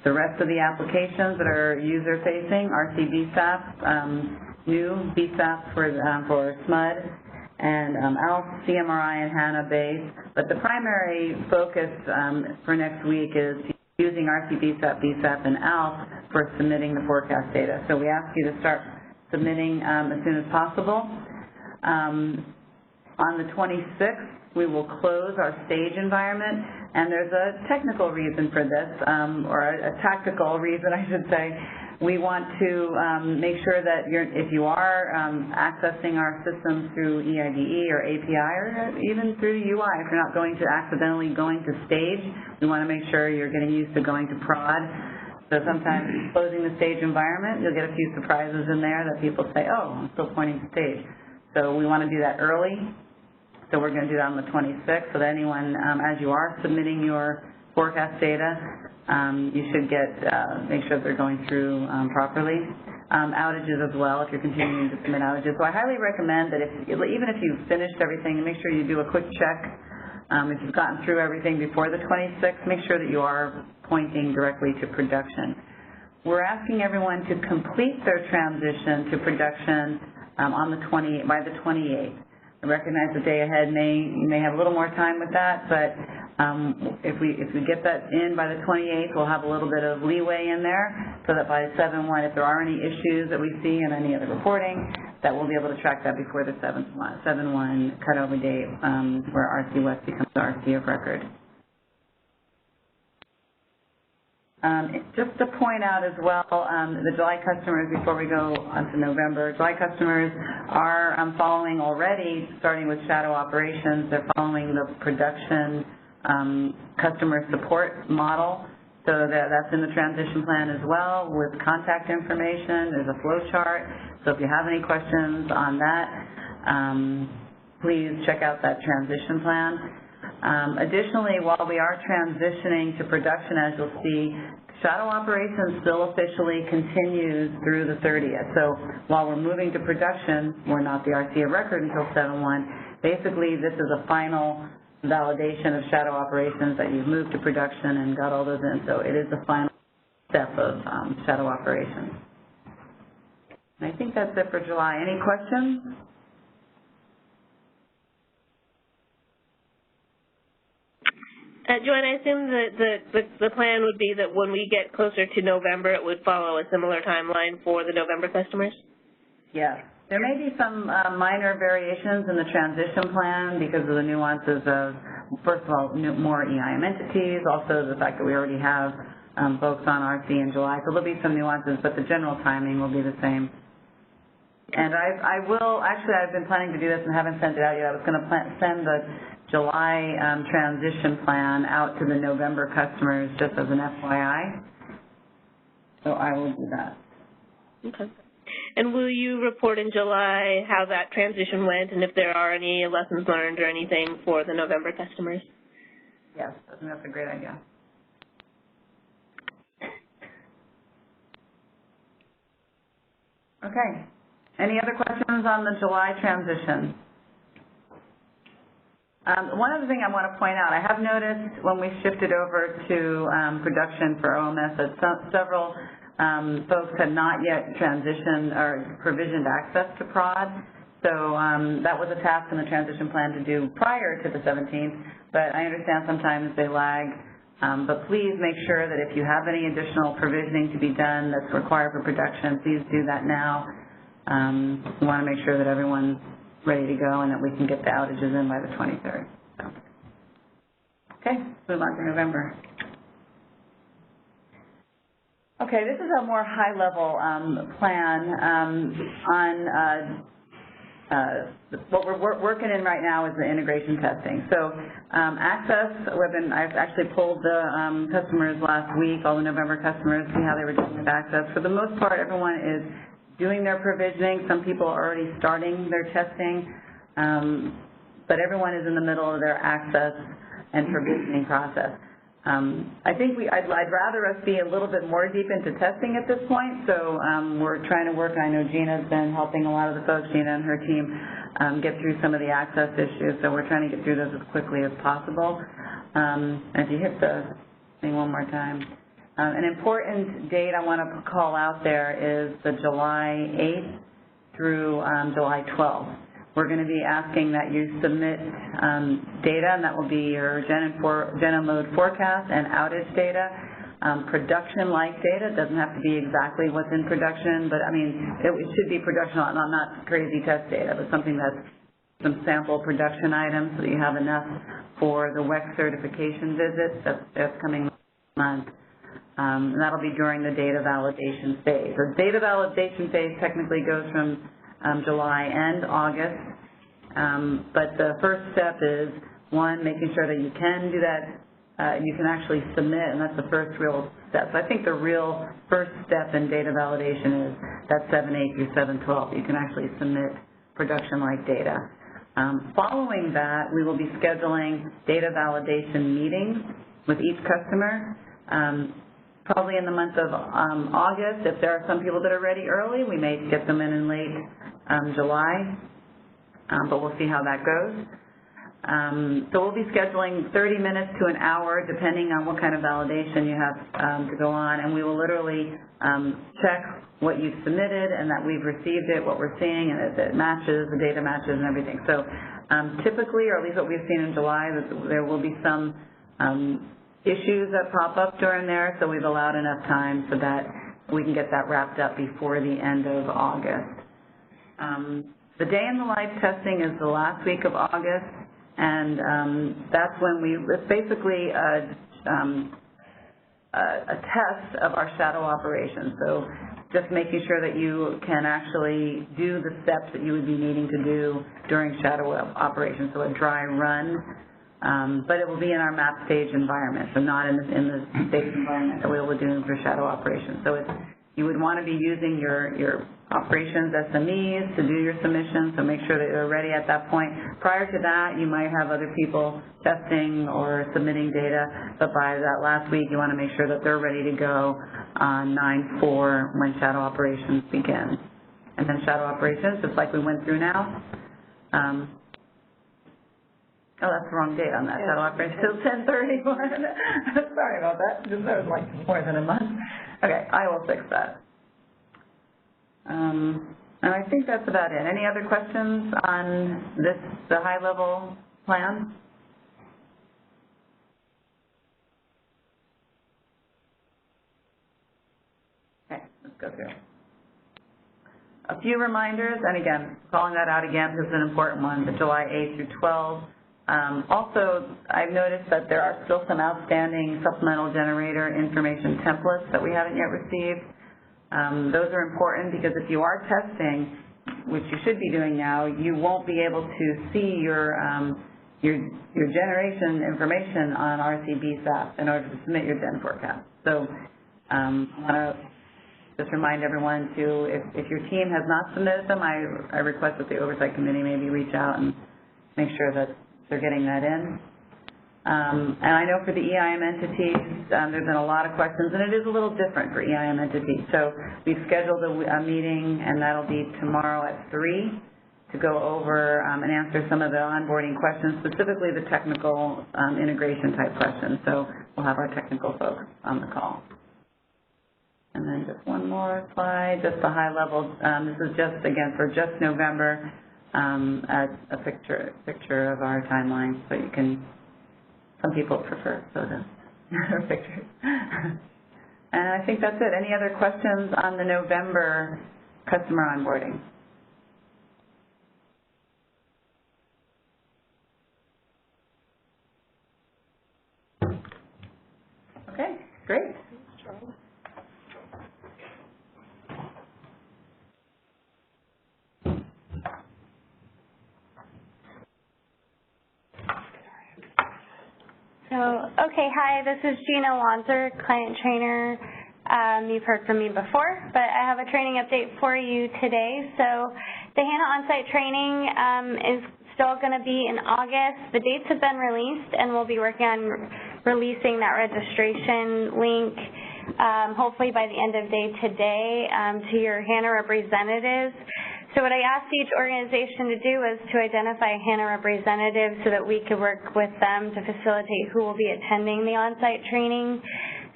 the rest of the applications that are user-facing, RC BSAP, new BSAP for SMUD, and ALF, CMRI, and HANA base. But the primary focus for next week is using RC BSAP, and ALF for submitting the forecast data. So we ask you to start submitting as soon as possible. On the 26th, we will close our stage environment, and there's a technical reason for this, or a tactical reason, I should say. We want to make sure that if you are accessing our systems through EIDE or API, or even through the UI, if you're not accidentally going to stage, we want to make sure you're getting used to going to prod. So sometimes closing the stage environment, you'll get a few surprises in there that people say, oh, I'm still pointing to stage. So we want to do that early. So we're going to do that on the 26th, so that anyone, as you are submitting your forecast data, you should make sure that they're going through properly. Outages as well, if you're continuing to submit outages. So I highly recommend that even if you've finished everything, make sure you do a quick check. If you've gotten through everything before the 26th, make sure that you are pointing directly to production. We're asking everyone to complete their transition to production by the 28th. I recognize the day ahead you may have a little more time with that, but if we get that in by the 28th, we'll have a little bit of leeway in there so that by 7/1, if there are any issues that we see in any of the reporting, that we'll be able to track that before the 7/1 cutover date where RC West becomes the RC of record. Just to point out as well, the July customers, before we go on to November, July customers are following already, starting with shadow operations, they're following the production customer support model. So that's in the transition plan as well with contact information. There's a flow chart. So if you have any questions on that, please check out that transition plan. Additionally, while we are transitioning to production, as you'll see, shadow operations still officially continues through the 30th. So while we're moving to production, we're not the RC of record until 7/1. Basically, this is a final validation of shadow operations that you've moved to production and got all those in. So it is the final step of shadow operations. And I think that's it for July. Any questions? Joanne, I assume that the plan would be that when we get closer to November, it would follow a similar timeline for the November customers? Yes. There may be some minor variations in the transition plan because of the nuances of, first of all, more EIM entities, also the fact that we already have folks on RC in July. So there'll be some nuances, but the general timing will be the same. And I've been planning to do this and haven't sent it out yet. I was going to send the July transition plan out to the November customers just as an FYI. So I will do that. Okay. And will you report in July how that transition went and if there are any lessons learned or anything for the November customers? Yes, I think that's a great idea. Okay. Any other questions on the July transition? One other thing I want to point out, I have noticed when we shifted over to production for OMS that several folks had not yet transitioned or provisioned access to prod. So that was a task in the transition plan to do prior to the 17th, but I understand sometimes they lag. But please make sure that if you have any additional provisioning to be done that's required for production, please do that now. We want to make sure that everyone's ready to go and that we can get the outages in by the 23rd. So. Okay, let's move on to November. Okay, this is a more high-level plan on what we're working in right now is the integration testing. So access, I've actually polled the customers last week, all the November customers, see how they were doing with access. For the most part, everyone is doing their provisioning. Some people are already starting their testing, but everyone is in the middle of their access and provisioning process. I think I'd rather us be a little bit more deep into testing at this point, so we're trying to work. I know Gina's been helping a lot of the folks, Gina and her team, get through some of the access issues, so we're trying to get through those as quickly as possible. If you hit the thing one more time. An important date I want to call out there is the July 8th through July 12th. We're going to be asking that you submit data, and that will be your gen and load forecast and outage data. Production-like data. It doesn't have to be exactly what's in production, but I mean, it should be production, not crazy test data, but something that's some sample production items so that you have enough for the WEC certification visit that's coming month. And that'll be during the data validation phase. The data validation phase technically goes from July and August, but the first step is, one, making sure that you can do that, you can actually submit, and that's the first real step. So I think the real first step in data validation is that 7.8 through 7.12. You can actually submit production-like data. Following that, we will be scheduling data validation meetings with each customer. Probably in the month of August. If there are some people that are ready early, we may get them in late July, but we'll see how that goes. So we'll be scheduling 30 minutes to an hour, depending on what kind of validation you have to go on, and we will literally check what you've submitted and that we've received it, what we're seeing, and it matches, the data matches and everything. So typically, or at least what we've seen in July, there will be some issues that pop up during there, so we've allowed enough time so that we can get that wrapped up before the end of August. The day in the life testing is the last week of August, and that's when it's basically a test of our shadow operations. So just making sure that you can actually do the steps that you would be needing to do during shadow operations, so a dry run. But it will be in our map stage environment, so not in the stage environment that we will be doing for shadow operations. So you would want to be using your operations SMEs to do your submissions, so make sure that you're ready at that point. Prior to that, you might have other people testing or submitting data, but by that last week, you want to make sure that they're ready to go on 9/4 when shadow operations begin. And then shadow operations, just like we went through now. Oh, that's the wrong date on that. Shadow operation till 10/31. Sorry about that. That was like more than a month. Okay, I will fix that. And I think that's about it. Any other questions on the high-level plan? Okay, let's go through. A few reminders, and again, calling that out again because it's an important one, the July 8th through 12th. Also, I've noticed that there are still some outstanding supplemental generator information templates that we haven't yet received. Those are important because if you are testing, which you should be doing now, you won't be able to see your generation information on RCBSAP in order to submit your gen forecast. So I want to just remind everyone to, if your team has not submitted them, I request that the Oversight Committee maybe reach out and make sure that they're getting that in. And I know for the EIM entities, there's been a lot of questions, and it is a little different for EIM entities. So we've scheduled a meeting, and that'll be tomorrow at 3 to go over and answer some of the onboarding questions, specifically the technical integration type questions. So we'll have our technical folks on the call. And then just one more slide, just the high level. This is just, again, for just November, as a picture of our timeline, so you can, some people prefer photos or pictures. And I think that's it. Any other questions on the November customer onboarding? Okay, great. Okay, hi, this is Gina Wanzer, client trainer. You've heard from me before, but I have a training update for you today. So the HANA on-site training is still going to be in August. The dates have been released, and we'll be working on releasing that registration link hopefully by the end of day today to your HANA representatives. So what I asked each organization to do was to identify a HANA representative so that we could work with them to facilitate who will be attending the on-site training.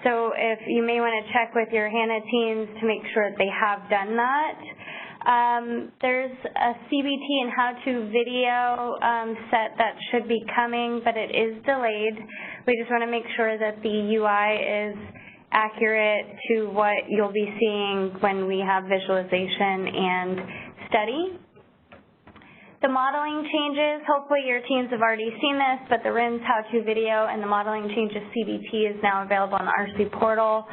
So if you may want to check with your HANA teams to make sure that they have done that. There's a CBT and how-to video set that should be coming, but it is delayed. We just want to make sure that the UI is accurate to what you'll be seeing when we have visualization and study. The modeling changes, hopefully your teams have already seen this, but the RIMS how-to video and the modeling changes CBT is now available on the RC portal.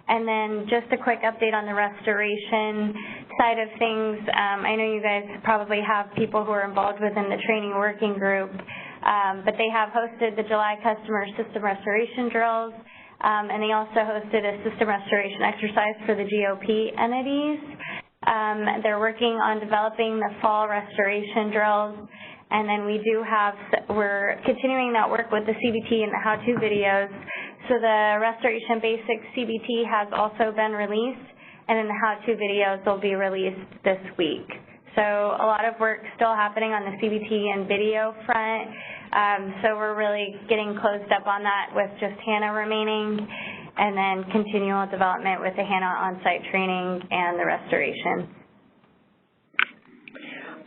And then just a quick update on the restoration side of things. I know you guys probably have people who are involved within the training working group, but they have hosted the July customer system restoration drills, and they also hosted a system restoration exercise for the GOP entities. They're working on developing the fall restoration drills, and then we're continuing that work with the CBT and the how-to videos. So the restoration basics CBT has also been released, and then the how-to videos will be released this week. So a lot of work still happening on the CBT and video front. So we're really getting closed up on that with just HANA remaining, and then continual development with the HANA on-site training and the restoration.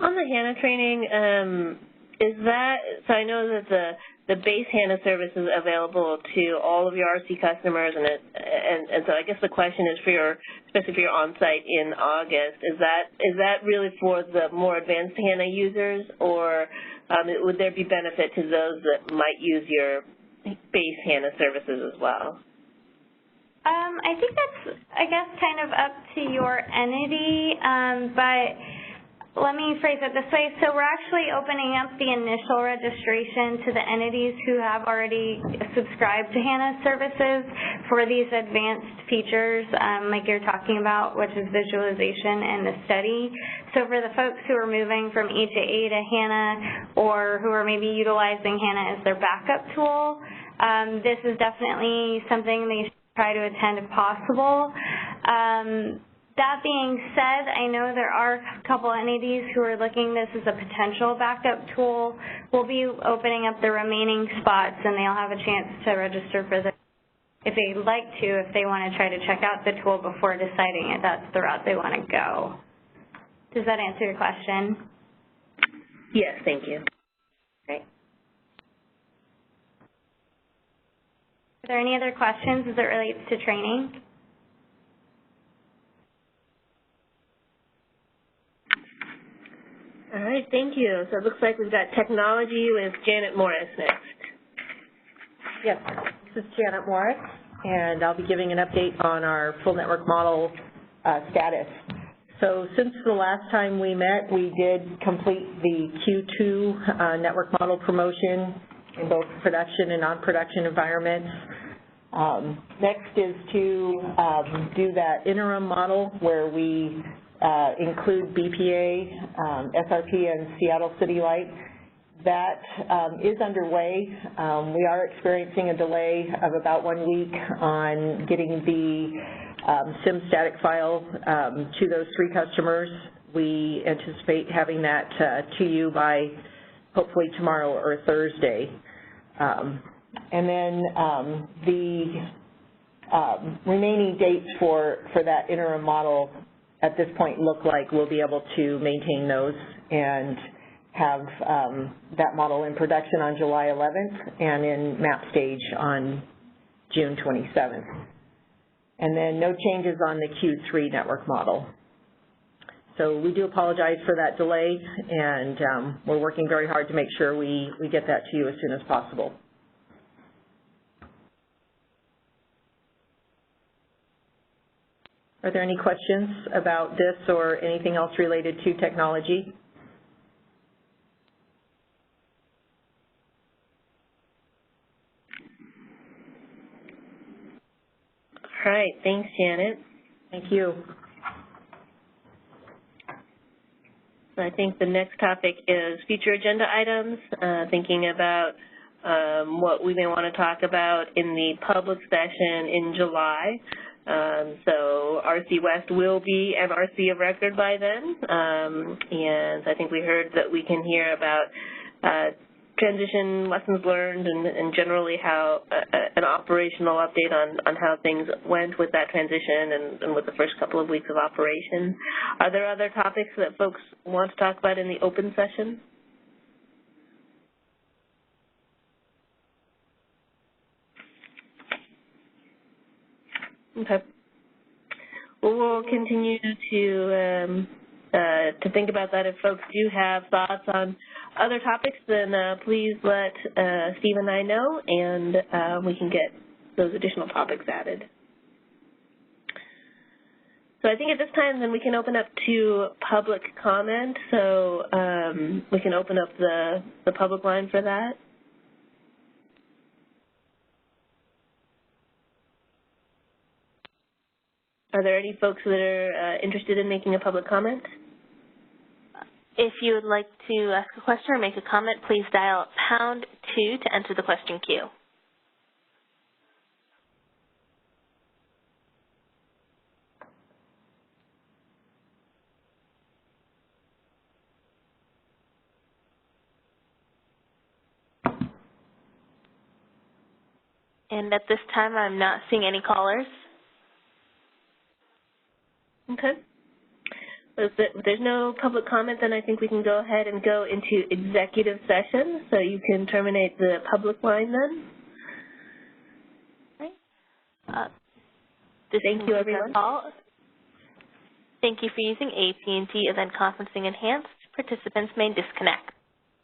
On the HANA training, so I know that the base HANA service is available to all of your RC customers, and so I guess the question is especially for your on-site in August, is that really for the more advanced HANA users, or would there be benefit to those that might use your base HANA services as well? I think that's, I guess, kind of up to your entity, but let me phrase it this way. So we're actually opening up the initial registration to the entities who have already subscribed to HANA services for these advanced features like you're talking about, which is visualization and the study. So for the folks who are moving from HAA to HANA, or who are maybe utilizing HANA as their backup tool, this is definitely something they should try to attend if possible. That being said, I know there are a couple entities who are looking this as a potential backup tool. We'll be opening up the remaining spots, and they'll have a chance to register for this if they'd like to, if they want to try to check out the tool before deciding if that's the route they want to go. Does that answer your question? Yes, thank you. Great. Are there any other questions as it relates to training? All right, thank you. So it looks like we've got technology with Janet Morris next. Yes, this is Janet Morris, and I'll be giving an update on our full network model status. So since the last time we met, we did complete the Q2 network model promotion in both production and non-production environments. Next is to do that interim model where we include BPA, SRP, and Seattle City Light. That is underway. We are experiencing a delay of about 1 week on getting the SIM static file to those 3 customers. We anticipate having that to you by hopefully tomorrow or Thursday. And then the remaining dates for that interim model at this point look like we'll be able to maintain those and have that model in production on July 11th and in map stage on June 27th. And then no changes on the Q3 network model. So we do apologize for that delay, and we're working very hard to make sure we get that to you as soon as possible. Are there any questions about this or anything else related to technology? All right, thanks, Janet. Thank you. So I think the next topic is future agenda items, thinking about what we may want to talk about in the public session in July. So RC West will be an RC of record by then, and I think we heard that we can hear about transition lessons learned and generally how an operational update on how things went with that transition and with the first couple of weeks of operation. Are there other topics that folks want to talk about in the open session? Okay. Well, we'll continue to think about that. If folks do have thoughts on other topics, then please let Steve and I know, and we can get those additional topics added. So I think at this time, then we can open up to public comment. So we can open up the public line for that. Are there any folks that are interested in making a public comment? If you would like to ask a question or make a comment, please dial #2 to enter the question queue. And at this time, I'm not seeing any callers. Okay. If there's no public comment, then I think we can go ahead and go into executive session. So you can terminate the public line then. Right. Thank you, everyone. Thank you for using AT&T Event Conferencing Enhanced. Participants may disconnect.